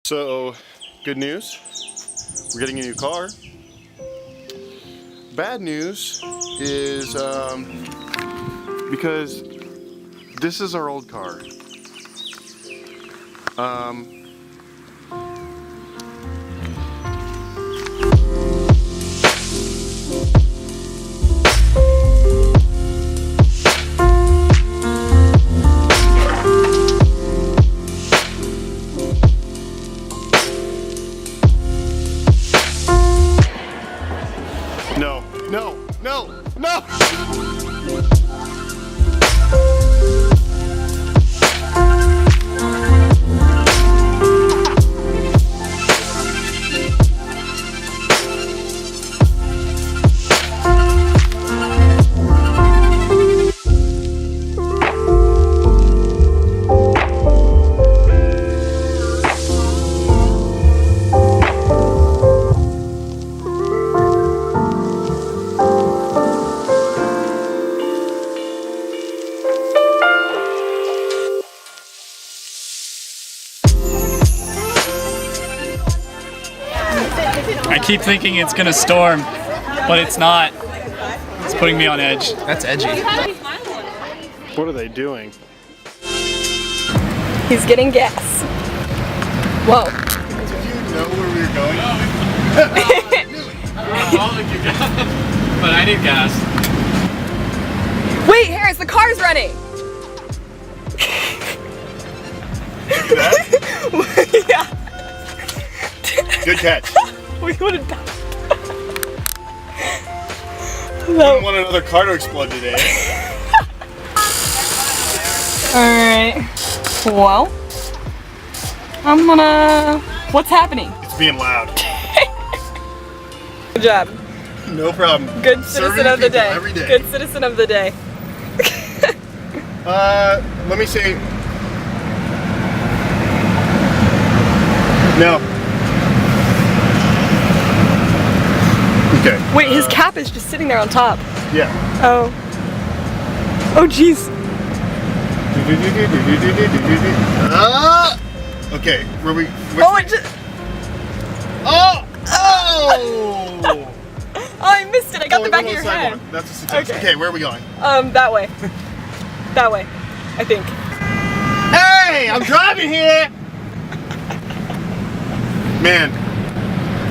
So, good news, we're getting a new car. Bad news is because this is our old car. No! I keep thinking it's gonna storm, but it's not. It's putting me on edge. That's edgy. What are they doing? He's getting gas. Whoa. Did you know where we were going? But I need gas. Wait, Harris, the car's running! See that? Yeah. Good catch. We would have died. I don't want another car to explode today. Alright. Well, I'm gonna... What's happening? It's being loud. Good job. No problem. Good citizen of the day. Every day. Good citizen of the day. Let me see. No. Okay. Wait, his cap is just sitting there on top. Yeah. Oh. Oh, jeez. Okay, where we... Oh, it just... Oh! Oh! Oh, I missed it. I got the back of your head. One. That's a success. Okay. Okay, where are we going? That way. That way, I think. Hey, I'm driving here! Man,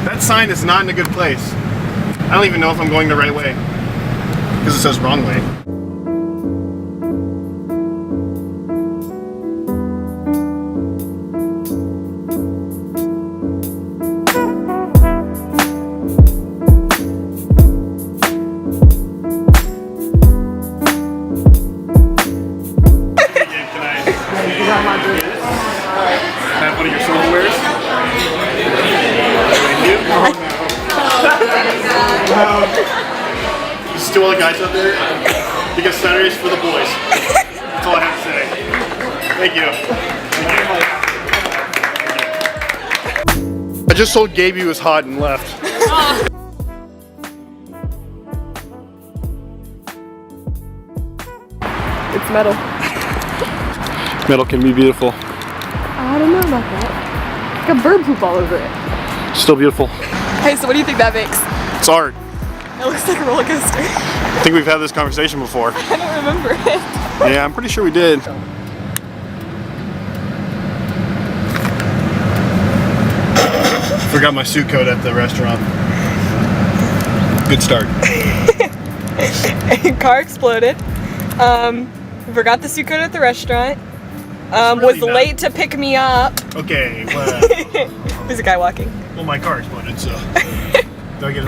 that sign is not in a good place. I don't even know if I'm going the right way. Because it says wrong way. Have one of your silverwares? Just to all the guys out there, because Saturday is for the boys. That's all I have to say. Thank you. I just told Gabe he was hot and left. It's metal. Metal can be beautiful. I don't know about that. Got bird poop all over it. Still beautiful. Hey, so what do you think that makes? It's art. It looks like a roller coaster. I think we've had this conversation before. I don't remember it. Yeah, I'm pretty sure we did. Forgot my suit coat at the restaurant. Good start. Car exploded. Forgot the suit coat at the restaurant. Really was late to pick me up. Okay, well. There's a guy walking. Well, my car exploded, so. Do I get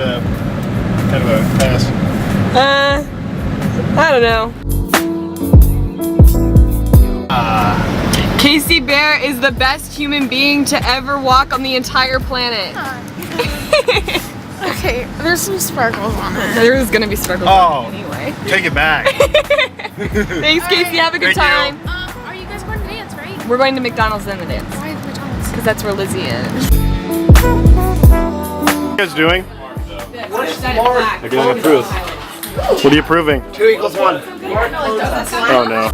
a kind of a pass? I don't know. Casey Bear is the best human being to ever walk on the entire planet. Okay, there's some sparkles on it. There is gonna be sparkles on it anyway. Take it back. Thanks, Casey. Have a good time. Are you guys going to dance, right? We're going to McDonald's then the dance. Why McDonald's? Because that's where Lizzie is. What are you guys doing? I'm getting a proof. What are you proving? 2 = 1. Oh no.